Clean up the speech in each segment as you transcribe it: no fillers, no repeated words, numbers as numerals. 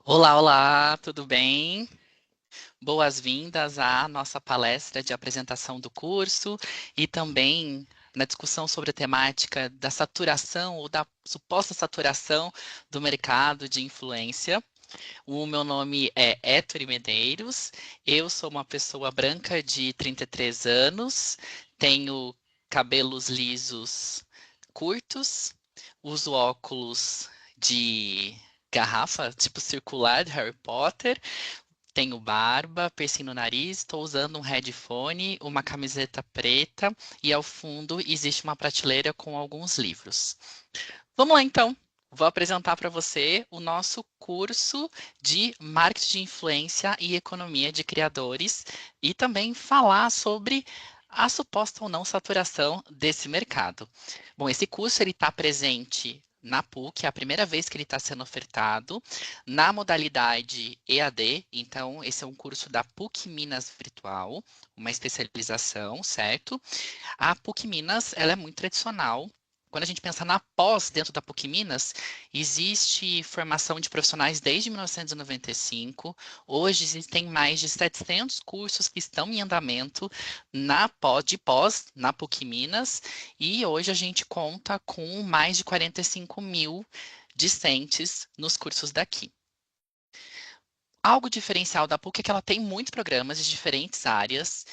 Olá, olá, tudo bem? Boas-vindas à nossa palestra de apresentação do curso e também na discussão sobre a temática da saturação ou da suposta saturação do mercado de influência. O meu nome é Héctor Medeiros, eu sou uma pessoa branca de 33 anos, tenho cabelos lisos curtos, uso óculos de garrafa, tipo circular de Harry Potter, tenho barba, piercing no nariz, estou usando um headphone, uma camiseta preta e ao fundo existe uma prateleira com alguns livros. Vamos lá então. Vou apresentar para você o nosso curso de marketing de influência e economia de criadores e também falar sobre a suposta ou não saturação desse mercado. Bom, esse curso ele está presente na PUC, é a primeira vez que ele está sendo ofertado na modalidade EAD. Então, esse é um curso da PUC Minas Virtual, uma especialização, certo? A PUC Minas, ela é muito tradicional. Quando a gente pensa na pós dentro da PUC Minas, existe formação de profissionais desde 1995. Hoje existem mais de 700 cursos que estão em andamento de pós na PUC Minas. E hoje a gente conta com mais de 45 mil discentes nos cursos daqui. Algo diferencial da PUC é que ela tem muitos programas de diferentes áreas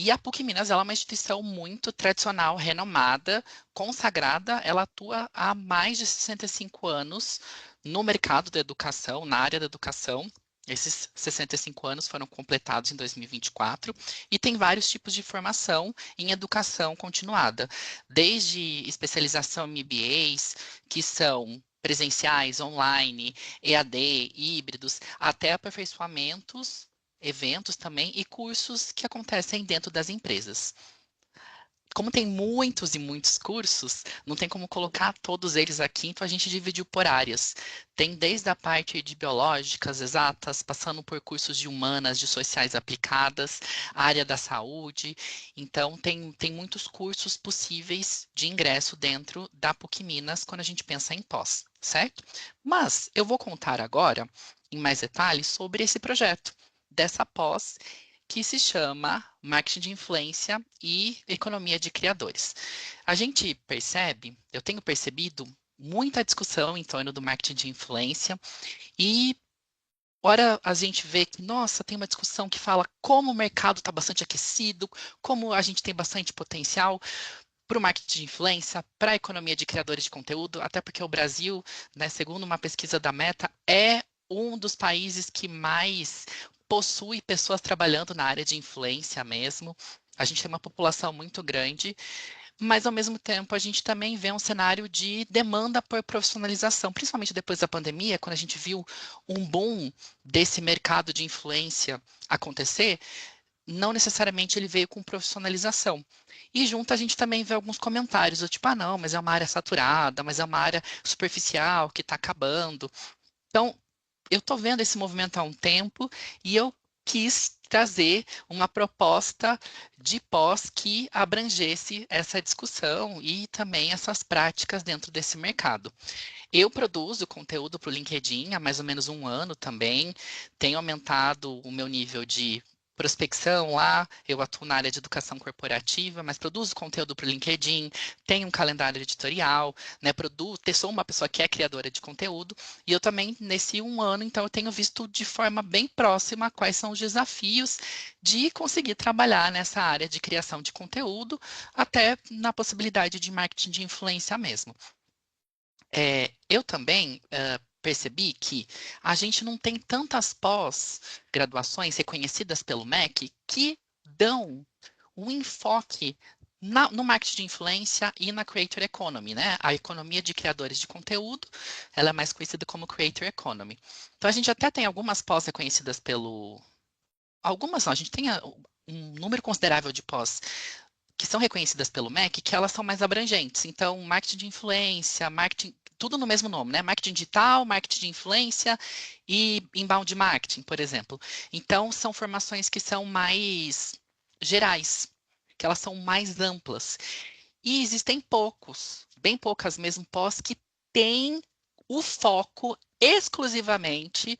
e a PUC Minas ela é uma instituição muito tradicional, renomada, consagrada. Ela atua há mais de 65 anos no mercado da educação, na área da educação. Esses 65 anos foram completados em 2024 e tem vários tipos de formação em educação continuada, desde especialização em MBAs, que são presenciais, online, EAD, híbridos, até aperfeiçoamentos, eventos também e cursos que acontecem dentro das empresas. Como tem muitos e muitos cursos, não tem como colocar todos eles aqui, então a gente dividiu por áreas. Tem desde a parte de biológicas, exatas, passando por cursos de humanas, de sociais aplicadas, a área da saúde. Então, tem muitos cursos possíveis de ingresso dentro da PUC Minas quando a gente pensa em pós, certo? Mas eu vou contar agora, em mais detalhes, sobre esse projeto dessa pós que se chama Marketing de Influência e Economia de Criadores. A gente percebe, eu tenho percebido muita discussão em torno do marketing de influência e ora a gente vê que, nossa, tem uma discussão que fala como o mercado está bastante aquecido, como a gente tem bastante potencial para o marketing de influência, para a economia de criadores de conteúdo, até porque o Brasil, né, segundo uma pesquisa da Meta, é um dos países que mais possui pessoas trabalhando na área de influência mesmo. A gente tem uma população muito grande, mas ao mesmo tempo a gente também vê um cenário de demanda por profissionalização, principalmente depois da pandemia, quando a gente viu um boom desse mercado de influência acontecer, não necessariamente ele veio com profissionalização. E junto a gente também vê alguns comentários, do tipo, ah, não, mas é uma área saturada, mas é uma área superficial que está acabando. Então, eu estou vendo esse movimento há um tempo e eu quis trazer uma proposta de pós que abrangesse essa discussão e também essas práticas dentro desse mercado. Eu produzo conteúdo para o LinkedIn há mais ou menos um ano também, tenho aumentado o meu nível de prospecção lá, eu atuo na área de educação corporativa, mas produzo conteúdo para o LinkedIn, tenho um calendário editorial, né, sou uma pessoa que é criadora de conteúdo, e eu também, nesse um ano, então, eu tenho visto de forma bem próxima quais são os desafios de conseguir trabalhar nessa área de criação de conteúdo, até na possibilidade de marketing de influência mesmo. Eu também percebi que a gente não tem tantas pós-graduações reconhecidas pelo MEC que dão um enfoque no marketing de influência e na creator economy, né? A economia de criadores de conteúdo, ela é mais conhecida como creator economy. Então a gente até tem algumas pós reconhecidas pelo, algumas não, a gente tem um número considerável de pós que são reconhecidas pelo MEC, que elas são mais abrangentes. Então, marketing de influência, marketing, tudo no mesmo nome, né? Marketing digital, marketing de influência e inbound marketing, por exemplo. Então, são formações que são mais gerais, que elas são mais amplas. E existem poucos, bem poucas mesmo pós, que têm o foco exclusivamente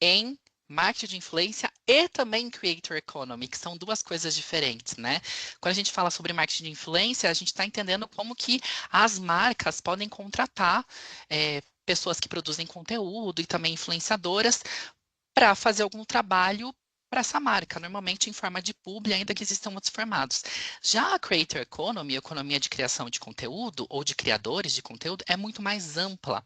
em marketing de influência e também creator economy, que são duas coisas diferentes, né? Quando a gente fala sobre marketing de influência, a gente está entendendo como que as marcas podem contratar pessoas que produzem conteúdo e também influenciadoras para fazer algum trabalho para essa marca, normalmente em forma de publi, ainda que existam outros formatos. Já a Creator Economy, a economia de criação de conteúdo ou de criadores de conteúdo, é muito mais ampla.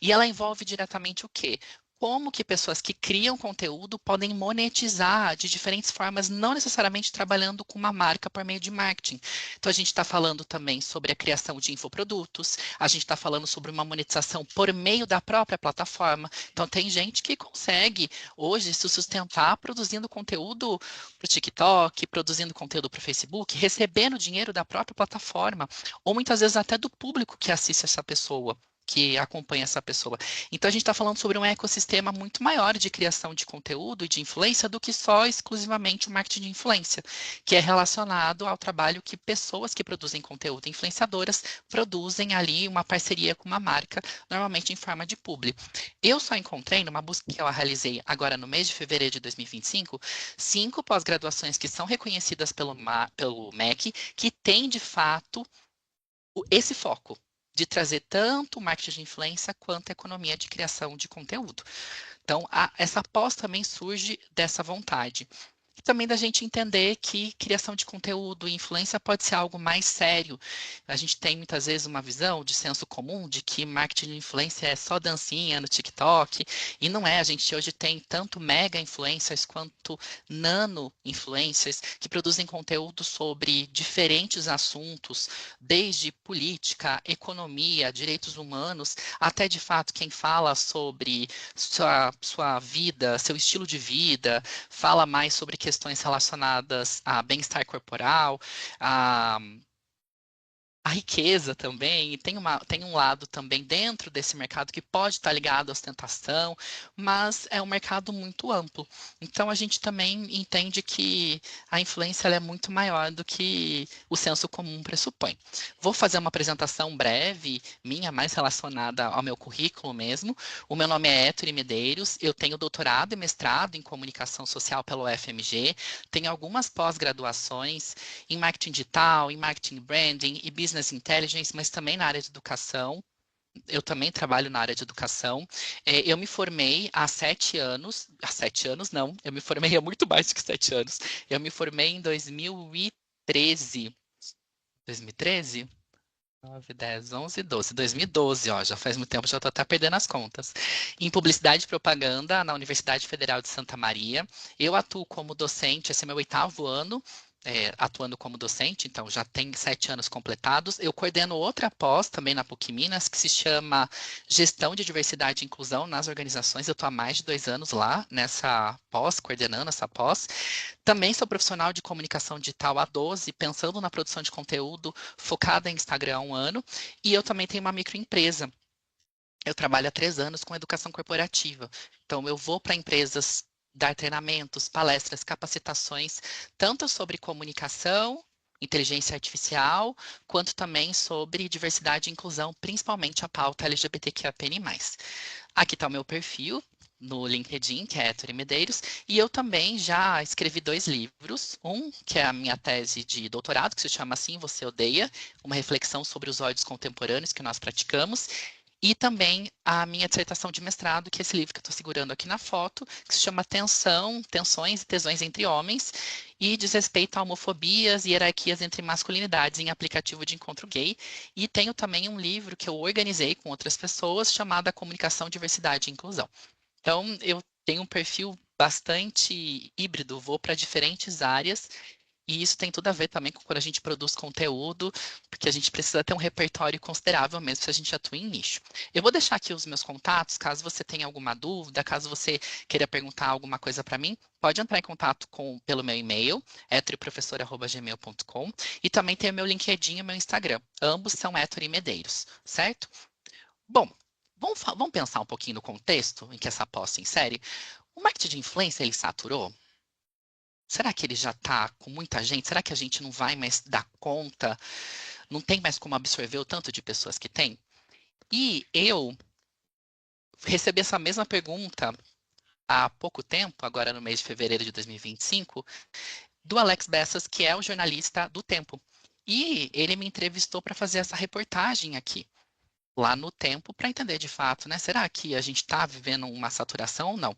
E ela envolve diretamente o quê? Como que pessoas que criam conteúdo podem monetizar de diferentes formas, não necessariamente trabalhando com uma marca por meio de marketing. Então, a gente está falando também sobre a criação de infoprodutos, a gente está falando sobre uma monetização por meio da própria plataforma. Então, tem gente que consegue hoje se sustentar produzindo conteúdo para o TikTok, produzindo conteúdo para o Facebook, recebendo dinheiro da própria plataforma, ou muitas vezes até do público que assiste essa pessoa, que acompanha essa pessoa. Então, a gente está falando sobre um ecossistema muito maior de criação de conteúdo e de influência do que só exclusivamente o marketing de influência, que é relacionado ao trabalho que pessoas que produzem conteúdo, influenciadoras, produzem ali uma parceria com uma marca, normalmente em forma de publi. Eu só encontrei, numa busca que eu realizei agora no mês de fevereiro de 2025, 5 pós-graduações que são reconhecidas pelo MEC, que têm, de fato, esse foco de trazer tanto o marketing de influência quanto a economia de criação de conteúdo. Então, essa pós também surge dessa vontade. E também da gente entender que criação de conteúdo e influência pode ser algo mais sério. A gente tem muitas vezes uma visão de senso comum de que marketing de influência é só dancinha no TikTok, e não é. A gente hoje tem tanto mega influencers quanto nano influencers que produzem conteúdo sobre diferentes assuntos, desde política, economia, direitos humanos, até de fato quem fala sobre sua vida, seu estilo de vida, fala mais sobre questões relacionadas a bem-estar corporal, a a riqueza também, e tem um lado também dentro desse mercado que pode estar ligado à ostentação, mas é um mercado muito amplo. Então a gente também entende que a influência ela é muito maior do que o senso comum pressupõe. Vou fazer uma apresentação breve, minha, mais relacionada ao meu currículo mesmo. O meu nome é Héctor Medeiros, eu tenho doutorado e mestrado em comunicação social pelo UFMG, tenho algumas pós-graduações em marketing digital, em marketing branding e business intelligence, mas também na área de educação. Eu também trabalho na área de educação. Eu me formei há 7 anos. Há 7 anos, não. Eu me formei há muito mais do que 7 anos. Eu me formei em 2013. 2013? 9, 10, 11, 12. 2012, ó, já faz muito tempo, já estou até perdendo as contas. Em publicidade e propaganda na Universidade Federal de Santa Maria. Eu atuo como docente, esse é meu 8º ano, atuando como docente, então já tem 7 anos completados. Eu coordeno outra pós também na PUC Minas, que se chama Gestão de Diversidade e Inclusão nas Organizações. Eu estou há mais de 2 anos lá nessa pós, coordenando essa pós. Também sou profissional de comunicação digital há 12, pensando na produção de conteúdo focada em Instagram há 1 ano. E eu também tenho uma microempresa. Eu trabalho há 3 anos com educação corporativa. Então, eu vou para empresas dar treinamentos, palestras, capacitações, tanto sobre comunicação, inteligência artificial, quanto também sobre diversidade e inclusão, principalmente a pauta LGBTQIAPN+. Aqui está o meu perfil no LinkedIn, que é Ettore Medeiros, e eu também já escrevi 2 livros, um que é a minha tese de doutorado, que se chama Assim Você Odeia, uma reflexão sobre os ódios contemporâneos que nós praticamos, e também a minha dissertação de mestrado, que é esse livro que eu estou segurando aqui na foto, que se chama Tensões e Tesões entre Homens, e diz respeito a homofobias e hierarquias entre masculinidades em aplicativo de encontro gay. E tenho também um livro que eu organizei com outras pessoas, chamado Comunicação, Diversidade e Inclusão. Então, eu tenho um perfil bastante híbrido, vou para diferentes áreas, e isso tem tudo a ver também com quando a gente produz conteúdo, porque a gente precisa ter um repertório considerável mesmo se a gente atua em nicho. Eu vou deixar aqui os meus contatos, caso você tenha alguma dúvida, caso você queira perguntar alguma coisa para mim, pode entrar em contato pelo meu e-mail, etoriprofessora@gmail.com, e também tem o meu LinkedIn e o meu Instagram. Ambos são Ettore Medeiros, certo? Bom, vamos pensar um pouquinho no contexto em que essa pós se insere. O marketing de influência, ele saturou? Será que ele já está com muita gente? Será que a gente não vai mais dar conta? Não tem mais como absorver o tanto de pessoas que tem? E eu recebi essa mesma pergunta há pouco tempo, agora no mês de fevereiro de 2025, do Alex Bessas, que é o jornalista do Tempo. E ele me entrevistou para fazer essa reportagem aqui, lá no Tempo, para entender de fato, né? Será que a gente está vivendo uma saturação ou não?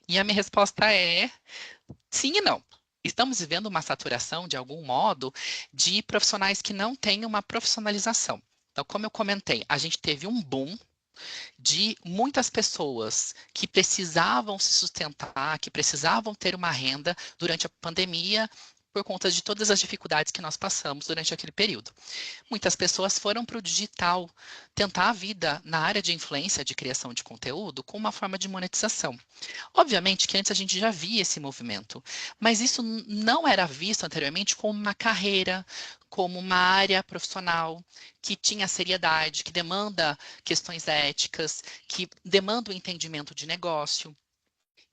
E a minha resposta é sim e não. Estamos vivendo uma saturação, de algum modo, de profissionais que não têm uma profissionalização. Então, como eu comentei, a gente teve um boom de muitas pessoas que precisavam se sustentar, que precisavam ter uma renda durante a pandemia, por conta de todas as dificuldades que nós passamos durante aquele período. Muitas pessoas foram para o digital tentar a vida na área de influência, de criação de conteúdo, com uma forma de monetização. Obviamente que antes a gente já via esse movimento, mas isso não era visto anteriormente como uma carreira, como uma área profissional que tinha seriedade, que demanda questões éticas, que demanda o entendimento de negócio.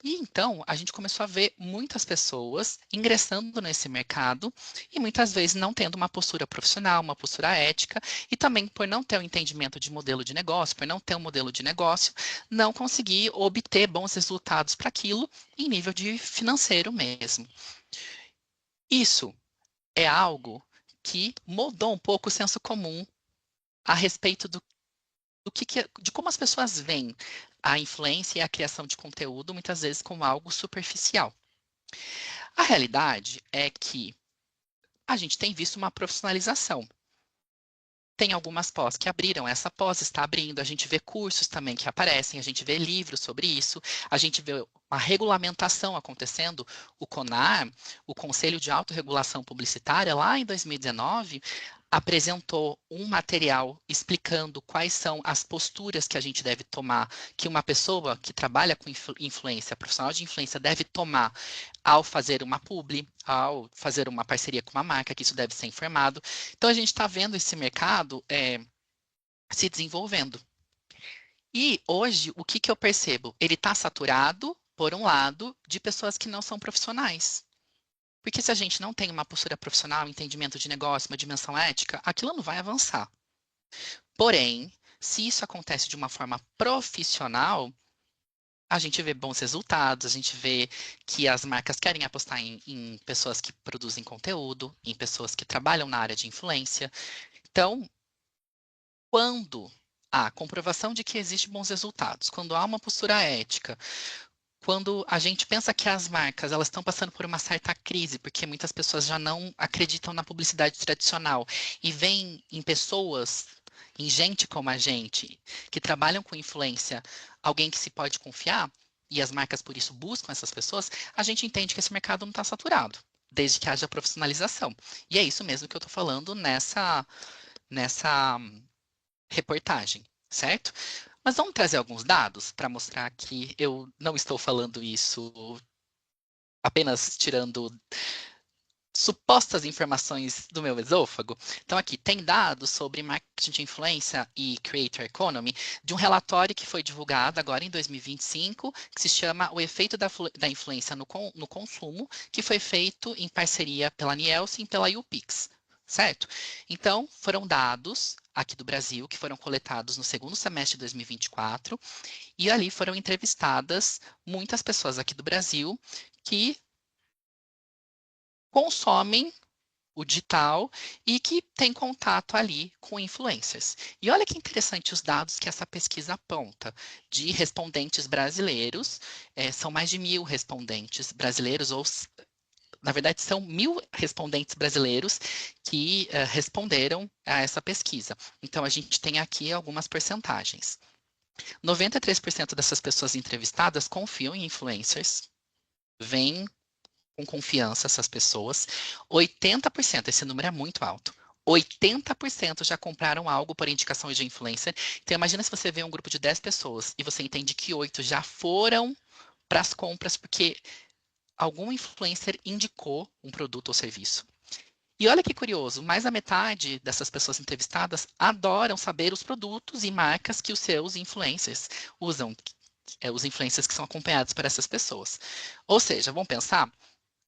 E então a gente começou a ver muitas pessoas ingressando nesse mercado e muitas vezes não tendo uma postura profissional, uma postura ética, e também por não ter o entendimento de modelo de negócio, por não ter um modelo de negócio, não conseguir obter bons resultados para aquilo em nível de financeiro mesmo. Isso é algo que mudou um pouco o senso comum a respeito de como as pessoas veem a influência e a criação de conteúdo, muitas vezes como algo superficial. A realidade é que a gente tem visto uma profissionalização. Tem algumas pós que abriram, essa pós está abrindo, a gente vê cursos também que aparecem, a gente vê livros sobre isso, a gente vê uma regulamentação acontecendo. O CONAR, o Conselho de Autorregulação Publicitária, lá em 2019, apresentou um material explicando quais são as posturas que a gente deve tomar, que uma pessoa que trabalha com influência, profissional de influência, deve tomar ao fazer uma publi, ao fazer uma parceria com uma marca, que isso deve ser informado. Então, a gente está vendo esse mercado se desenvolvendo. E hoje, o que eu percebo? Ele está saturado, por um lado, de pessoas que não são profissionais. Porque se a gente não tem uma postura profissional, entendimento de negócio, uma dimensão ética, aquilo não vai avançar. Porém, se isso acontece de uma forma profissional, a gente vê bons resultados, a gente vê que as marcas querem apostar em pessoas que produzem conteúdo, em pessoas que trabalham na área de influência. Então, quando há comprovação de que existem bons resultados, quando há uma postura ética, quando a gente pensa que as marcas elas estão passando por uma certa crise, porque muitas pessoas já não acreditam na publicidade tradicional e veem em pessoas, em gente como a gente, que trabalham com influência, alguém que se pode confiar, e as marcas por isso buscam essas pessoas, a gente entende que esse mercado não está saturado, desde que haja profissionalização. E é isso mesmo que eu estou falando nessa reportagem, certo? Mas vamos trazer alguns dados para mostrar que eu não estou falando isso apenas tirando supostas informações do meu esôfago. Então, aqui tem dados sobre marketing de influência e creator economy de um relatório que foi divulgado agora em 2025, que se chama O Efeito da Influência no Consumo, que foi feito em parceria pela Nielsen e pela YouPix. Certo? Então, foram dados aqui do Brasil, que foram coletados no segundo semestre de 2024, e ali foram entrevistadas muitas pessoas aqui do Brasil que consomem o digital e que têm contato ali com influencers. E olha que interessante os dados que essa pesquisa aponta de respondentes brasileiros, são mais de 1.000 respondentes brasileiros, ou na verdade são 1.000 respondentes brasileiros que responderam a essa pesquisa. Então a gente tem aqui algumas percentagens. 93% dessas pessoas entrevistadas confiam em influencers, veem com confiança essas pessoas. 80%, esse número é muito alto. 80% já compraram algo por indicação de influencer. Então, imagina se você vê um grupo de 10 pessoas e você entende que 8 já foram para as compras porque algum influencer indicou um produto ou serviço. E olha que curioso, mais da metade dessas pessoas entrevistadas adoram saber os produtos e marcas que os seus influencers usam, os influencers que são acompanhados por essas pessoas. Ou seja, vamos pensar,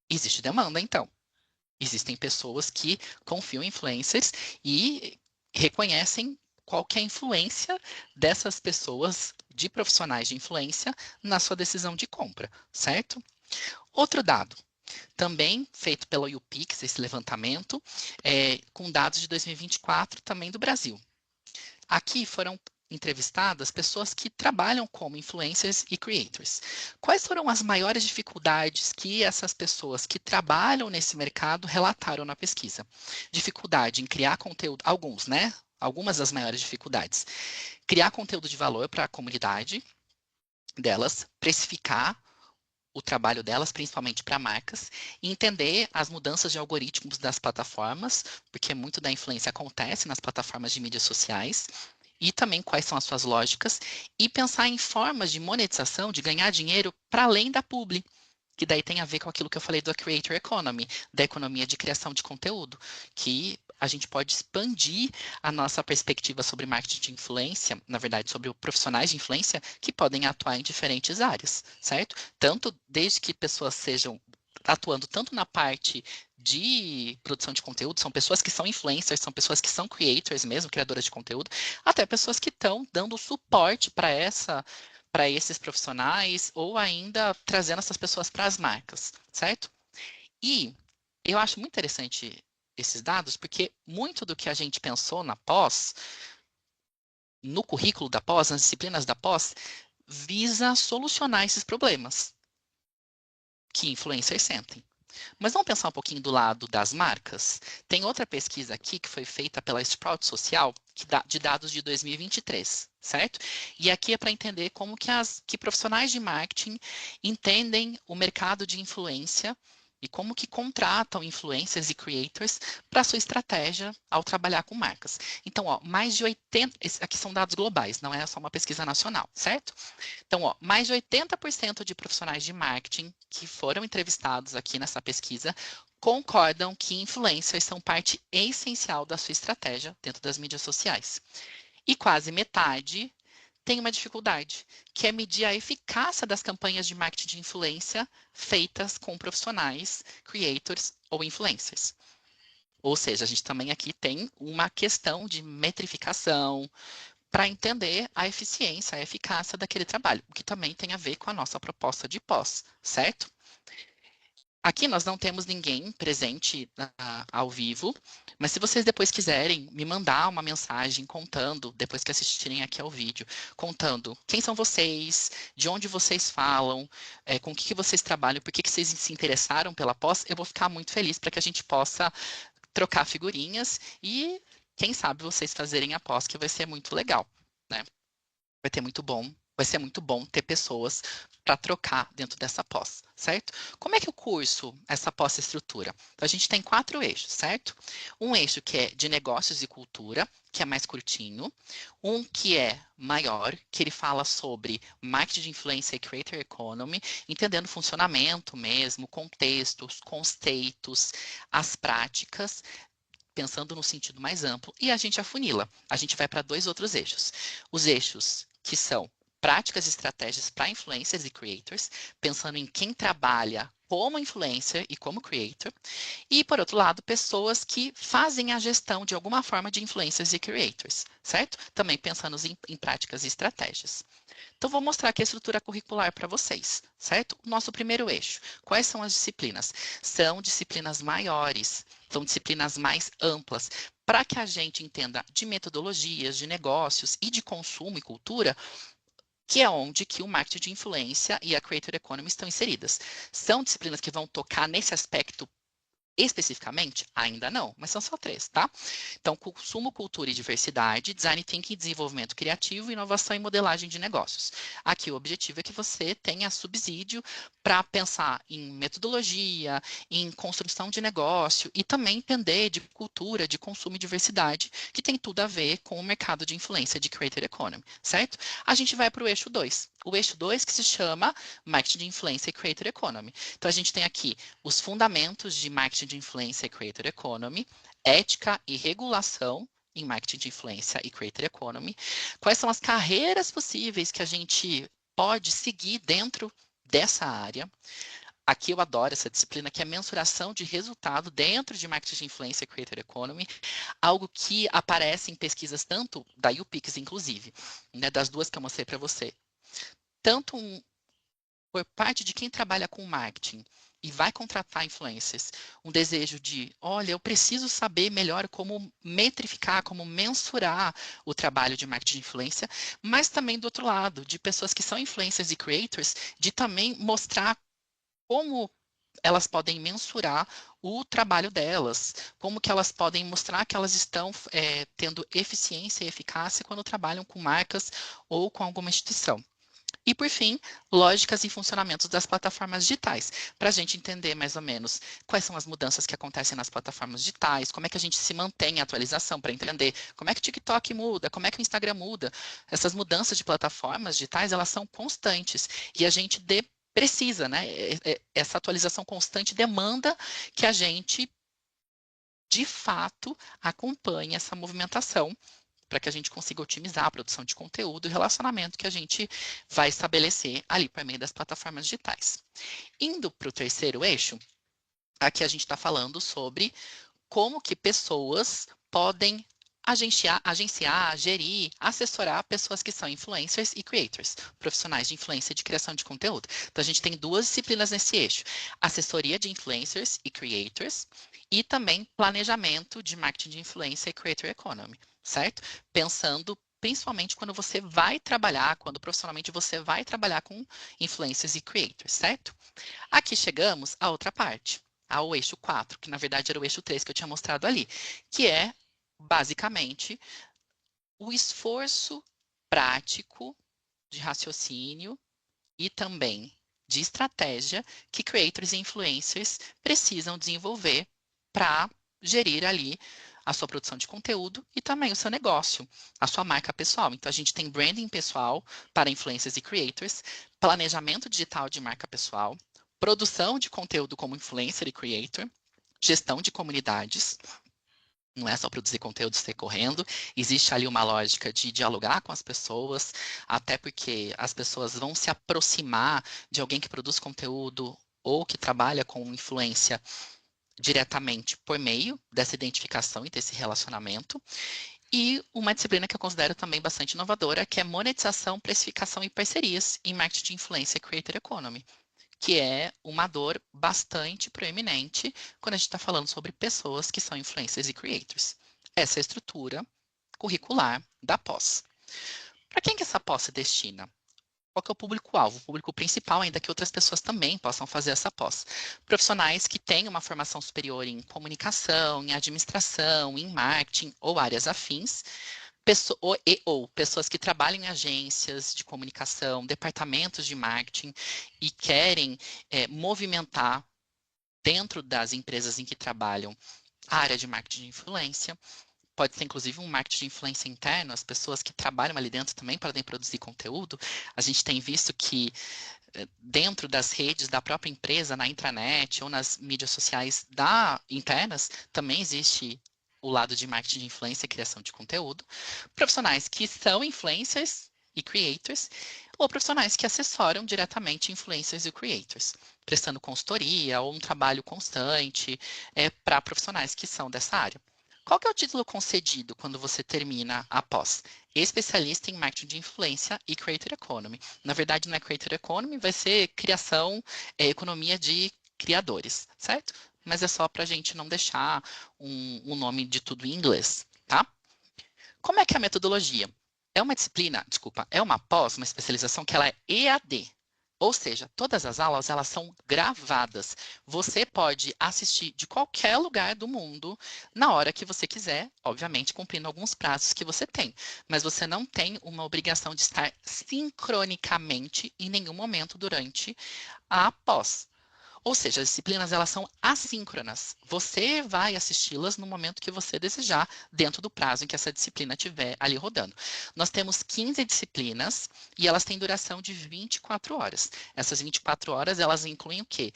existe demanda então. Existem pessoas que confiam em influencers e reconhecem qual que é a influência dessas pessoas, de profissionais de influência, na sua decisão de compra, certo? Outro dado, também feito pela YouPix, esse levantamento, com dados de 2024 também do Brasil. Aqui foram entrevistadas pessoas que trabalham como influencers e creators. Quais foram as maiores dificuldades que essas pessoas que trabalham nesse mercado relataram na pesquisa? Dificuldade em criar conteúdo, alguns, né? Algumas das maiores dificuldades. Criar conteúdo de valor para a comunidade delas, precificar o trabalho delas, principalmente para marcas, e entender as mudanças de algoritmos das plataformas, porque muito da influência acontece nas plataformas de mídias sociais, e também quais são as suas lógicas, e pensar em formas de monetização, de ganhar dinheiro para além da publi, que daí tem a ver com aquilo que eu falei do Creator Economy, da economia de criação de conteúdo, que a gente pode expandir a nossa perspectiva sobre marketing de influência, na verdade, sobre profissionais de influência que podem atuar em diferentes áreas, certo? Tanto desde que pessoas sejam atuando tanto na parte de produção de conteúdo, são pessoas que são influencers, são pessoas que são creators mesmo, criadoras de conteúdo, até pessoas que estão dando suporte para esses profissionais ou ainda trazendo essas pessoas para as marcas, certo? E eu acho muito interessante esses dados porque muito do que a gente pensou na pós, no currículo da pós, nas disciplinas da pós, visa solucionar esses problemas que influencers sentem. Mas vamos pensar um pouquinho do lado das marcas? Tem outra pesquisa aqui que foi feita pela Sprout Social, de dados de 2023, certo? E aqui é para entender como que profissionais de marketing entendem o mercado de influência e como que contratam influencers e creators para sua estratégia ao trabalhar com marcas. Então, ó, mais de 80, aqui são dados globais, não é só uma pesquisa nacional, certo? Então, ó, mais de 80% de profissionais de marketing que foram entrevistados aqui nessa pesquisa concordam que influencers são parte essencial da sua estratégia dentro das mídias sociais. E quase metade tem uma dificuldade, que é medir a eficácia das campanhas de marketing de influência feitas com profissionais, creators ou influencers. Ou seja, a gente também aqui tem uma questão de metrificação, para entender a eficiência, a eficácia daquele trabalho, o que também tem a ver com a nossa proposta de pós, certo? Aqui nós não temos ninguém presente ao vivo, mas se vocês depois quiserem me mandar uma mensagem contando, depois que assistirem aqui ao vídeo, contando quem são vocês, de onde vocês falam, com o que vocês trabalham, por que vocês se interessaram pela pós, eu vou ficar muito feliz para que a gente possa trocar figurinhas e, quem sabe, vocês fazerem a pós, que vai ser muito legal, né? Vai ser muito bom ter pessoas para trocar dentro dessa pós, certo? Como é que o curso, essa pós se estrutura? Então, a gente tem 4 eixos, certo? Um eixo que é de negócios e cultura, que é mais curtinho. Um que é maior, que ele fala sobre marketing de influência e creator economy, entendendo o funcionamento mesmo, contextos, conceitos, as práticas, pensando no sentido mais amplo, e a gente afunila. A gente vai para 2 outros eixos. Os eixos que são práticas e estratégias para influencers e creators, pensando em quem trabalha como influencer e como creator. E, por outro lado, pessoas que fazem a gestão de alguma forma de influencers e creators, certo? Também pensando em práticas e estratégias. Então, vou mostrar aqui a estrutura curricular para vocês, certo? O nosso primeiro eixo. Quais são as disciplinas? São disciplinas maiores, são disciplinas mais amplas, para que a gente entenda de metodologias, de negócios e de consumo e cultura, que é onde que o marketing de influência e a creator economy estão inseridas. São disciplinas que vão tocar nesse aspecto especificamente? Ainda não, mas são só 3, tá? Então, consumo, cultura e diversidade, design thinking, desenvolvimento criativo, inovação e modelagem de negócios. Aqui o objetivo é que você tenha subsídio para pensar em metodologia, em construção de negócio e também entender de cultura, de consumo e diversidade, que tem tudo a ver com o mercado de influência de creator economy, certo? A gente vai para o eixo 2. O eixo 2 que se chama marketing de influência e creator economy. Então, a gente tem aqui os fundamentos de marketing de influência e creator economy, ética e regulação em marketing de influência e creator economy, quais são as carreiras possíveis que a gente pode seguir dentro dessa área, Aqui eu adoro essa disciplina, que é mensuração de resultado dentro de marketing de influência e creator economy, algo que aparece em pesquisas tanto da UPix, inclusive, né, das duas que eu mostrei para você. Tanto por parte de quem trabalha com marketing e vai contratar influencers, um desejo de, olha, eu preciso saber melhor como metrificar, como mensurar o trabalho de marketing de influência, mas também do outro lado, de pessoas que são influencers e creators, de também mostrar como elas podem mensurar o trabalho delas, como que elas podem mostrar que elas estão tendo eficiência e eficácia quando trabalham com marcas ou com alguma instituição. E, por fim, lógicas e funcionamentos das plataformas digitais, para a gente entender mais ou menos quais são as mudanças que acontecem nas plataformas digitais, como é que a gente se mantém em atualização para entender como é que o TikTok muda, como é que o Instagram muda. Essas mudanças de plataformas digitais, elas são constantes e a gente precisa, né? Essa atualização constante demanda que a gente, de fato, acompanhe essa movimentação para que a gente consiga otimizar a produção de conteúdo e o relacionamento que a gente vai estabelecer ali por meio das plataformas digitais. Indo para o terceiro eixo, aqui a gente está falando sobre como que pessoas podem agenciar, gerir, assessorar pessoas que são influencers e creators, profissionais de influência e de criação de conteúdo. Então, a gente tem duas disciplinas nesse eixo: assessoria de influencers e creators, e também planejamento de marketing de influência e creator economy, certo? Pensando principalmente quando você vai trabalhar, quando profissionalmente você vai trabalhar com influencers e creators, certo? Aqui chegamos à outra parte, ao eixo 4, que na verdade era o eixo 3 que eu tinha mostrado ali, que é basicamente o esforço prático de raciocínio e também de estratégia que creators e influencers precisam desenvolver para gerir ali a sua produção de conteúdo e também o seu negócio, a sua marca pessoal. Então, a gente tem branding pessoal para influencers e creators, planejamento digital de marca pessoal, produção de conteúdo como influencer e creator, gestão de comunidades. Não é só produzir conteúdo e sair correndo, existe ali uma lógica de dialogar com as pessoas, até porque as pessoas vão se aproximar de alguém que produz conteúdo ou que trabalha com influência diretamente por meio dessa identificação e desse relacionamento. E uma disciplina que eu considero também bastante inovadora, que é monetização, precificação e parcerias em marketing de influência e creator economy, que é uma dor bastante proeminente quando a gente está falando sobre pessoas que são influencers e creators. Essa é a estrutura curricular da pós. Para quem que essa pós se destina? Qual que é o público-alvo? O público principal, ainda que outras pessoas também possam fazer essa pós. Profissionais que têm uma formação superior em comunicação, em administração, em marketing ou áreas afins, ou pessoas que trabalham em agências de comunicação, departamentos de marketing e querem movimentar dentro das empresas em que trabalham a área de marketing de influência. Pode ser, inclusive, um marketing de influência interno, as pessoas que trabalham ali dentro também podem produzir conteúdo. A gente tem visto que dentro das redes da própria empresa, na intranet ou nas mídias sociais internas, também existe o lado de marketing de influência e criação de conteúdo. Profissionais que são influencers e creators, ou profissionais que assessoram diretamente influencers e creators, prestando consultoria ou um trabalho constante para profissionais que são dessa área. Qual que é o título concedido quando você termina a pós? Especialista em marketing de influência e creator economy. Na verdade, não é creator economy, vai ser criação, economia de criadores, certo? Mas é só para a gente não deixar um nome de tudo em inglês, tá? Como é que é a metodologia? É uma disciplina, desculpa, é uma pós, uma especialização que ela é EAD. Ou seja, todas as aulas elas são gravadas. Você pode assistir de qualquer lugar do mundo na hora que você quiser, obviamente cumprindo alguns prazos que você tem. Mas você não tem uma obrigação de estar sincronicamente em nenhum momento durante a pós. Ou seja, as disciplinas elas são assíncronas. Você vai assisti-las no momento que você desejar, dentro do prazo em que essa disciplina estiver ali rodando. Nós temos 15 disciplinas e elas têm duração de 24 horas. Essas 24 horas, elas incluem o quê?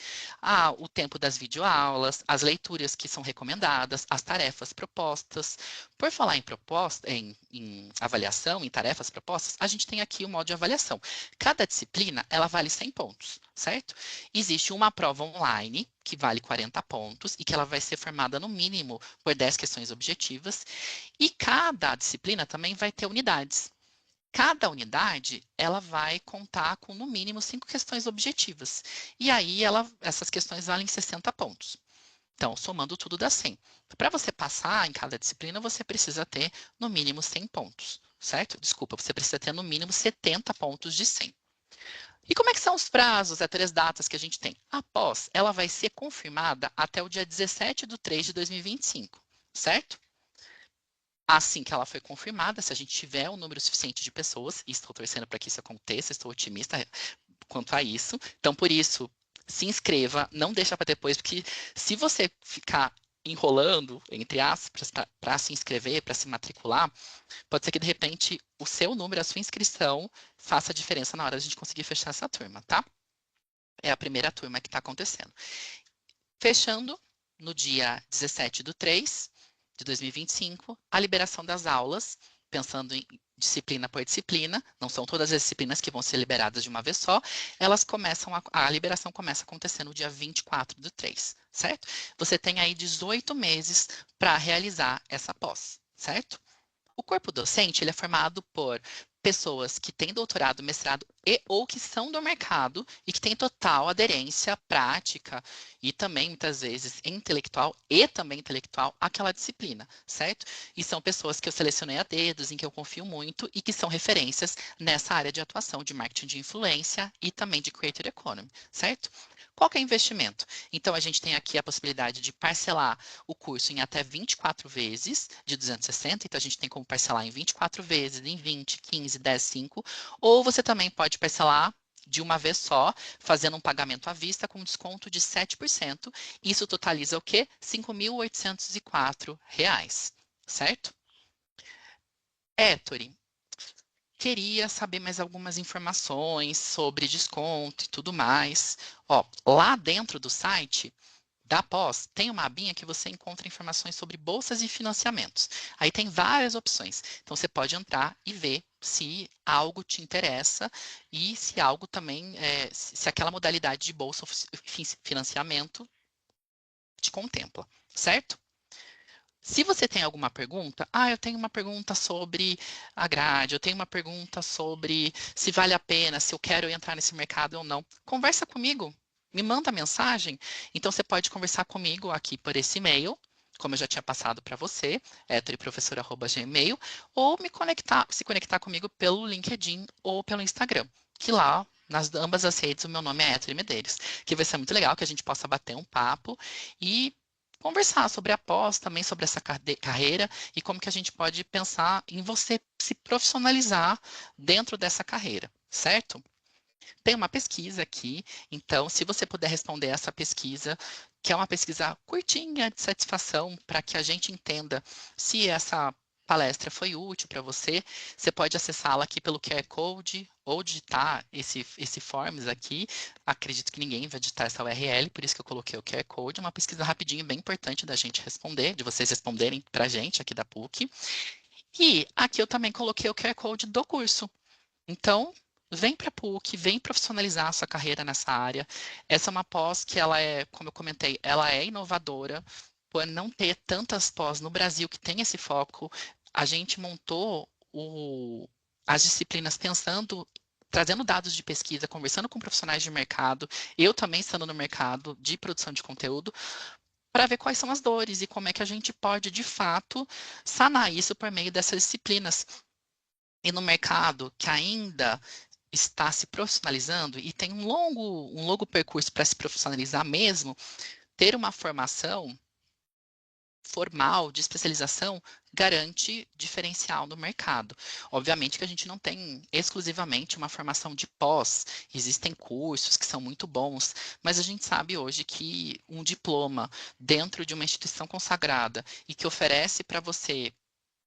O tempo das videoaulas, as leituras que são recomendadas, as tarefas propostas. Por falar em proposta, em avaliação, em tarefas propostas, a gente tem aqui o modo de avaliação. Cada disciplina, ela vale 100 pontos, certo? Existe uma prova prova online, que vale 40 pontos, e que ela vai ser formada no mínimo por 10 questões objetivas, e cada disciplina também vai ter unidades. Cada unidade, ela vai contar com, no mínimo, 5 questões objetivas. E aí, essas questões valem 60 pontos. Então, somando tudo dá 100. Para você passar em cada disciplina, você precisa ter, no mínimo, 100 pontos, certo? Desculpa, você precisa ter, no mínimo, 70 pontos de 100. E como é que são os prazos, as 3 datas que a gente tem? A pós, ela vai ser confirmada até o dia 17/3/2025, certo? Assim que ela foi confirmada, se a gente tiver um número suficiente de pessoas, e estou torcendo para que isso aconteça, estou otimista quanto a isso. Então, por isso, se inscreva, não deixa para depois, porque se você ficar enrolando, entre aspas, para se inscrever, para se matricular, pode ser que de repente o seu número, a sua inscrição, faça a diferença na hora de a gente conseguir fechar essa turma, tá? É a primeira turma que está acontecendo. Fechando no dia 17/3/2025, a liberação das aulas, pensando em disciplina por disciplina, não são todas as disciplinas que vão ser liberadas de uma vez só, a liberação começa a acontecer no dia 24/3, certo? Você tem aí 18 meses para realizar essa pós, certo? O corpo docente ele é formado por pessoas que têm doutorado, mestrado e ou que são do mercado e que têm total aderência prática e também, muitas vezes, intelectual àquela disciplina, certo? E são pessoas que eu selecionei a dedos, em que eu confio muito e que são referências nessa área de atuação de marketing de influência e também de creator economy, certo? Qual que é o investimento? Então, a gente tem aqui a possibilidade de parcelar o curso em até 24 vezes de 260, então a gente tem como parcelar em 24 vezes, em 20, 15, 10, 5, ou você também pode parcelar de uma vez só, fazendo um pagamento à vista com desconto de 7%. Isso totaliza o quê? R$ 5.804, certo? Ettore, queria saber mais algumas informações sobre desconto e tudo mais. Ó, lá dentro do site da pós, tem uma abinha que você encontra informações sobre bolsas e financiamentos. Aí tem várias opções. Então você pode entrar e ver se algo te interessa e se algo também, se aquela modalidade de bolsa ou financiamento te contempla, certo? Se você tem alguma pergunta, eu tenho uma pergunta sobre a grade, eu tenho uma pergunta sobre se vale a pena, se eu quero entrar nesse mercado ou não, conversa comigo, me manda mensagem. Então, você pode conversar comigo aqui por esse e-mail, como eu já tinha passado para você, ettore.professor@gmail, ou se conectar comigo pelo LinkedIn ou pelo Instagram, que lá, nas ambas as redes, o meu nome é Ettore Medeiros, que vai ser muito legal que a gente possa bater um papo e conversar sobre a pós, também sobre essa carreira e como que a gente pode pensar em você se profissionalizar dentro dessa carreira, certo? Tem uma pesquisa aqui, então, se você puder responder essa pesquisa, que é uma pesquisa curtinha de satisfação, para que a gente entenda se essa palestra foi útil para você, você pode acessá-la aqui pelo QR Code ou digitar esse Forms aqui. Acredito que ninguém vai digitar essa URL, por isso que eu coloquei o QR Code. É uma pesquisa rapidinha, bem importante da gente responder, de vocês responderem para a gente aqui da PUC. E aqui eu também coloquei o QR Code do curso. Então, vem para a PUC, vem profissionalizar a sua carreira nessa área. Essa é uma pós que ela é, como eu comentei, ela é inovadora, por não ter tantas pós no Brasil que tem esse foco. A gente montou as disciplinas pensando, trazendo dados de pesquisa, conversando com profissionais de mercado, eu também estando no mercado de produção de conteúdo, para ver quais são as dores e como é que a gente pode, de fato, sanar isso por meio dessas disciplinas. E no mercado que ainda está se profissionalizando e tem um longo percurso para se profissionalizar mesmo, ter uma formação formal de especialização garante diferencial no mercado. Obviamente que a gente não tem exclusivamente uma formação de pós, existem cursos que são muito bons, mas a gente sabe hoje que um diploma dentro de uma instituição consagrada e que oferece para você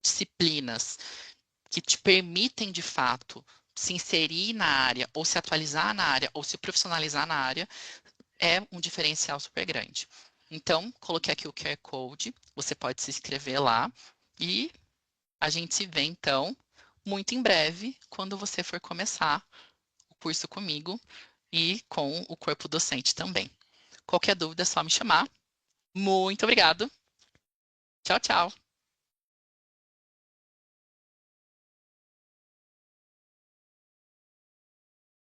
disciplinas que te permitem, de fato, se inserir na área, ou se atualizar na área, ou se profissionalizar na área, é um diferencial super grande. Então, coloquei aqui o QR Code, você pode se inscrever lá e a gente se vê, então, muito em breve, quando você for começar o curso comigo e com o corpo docente também. Qualquer dúvida é só me chamar. Muito obrigado. Tchau, tchau.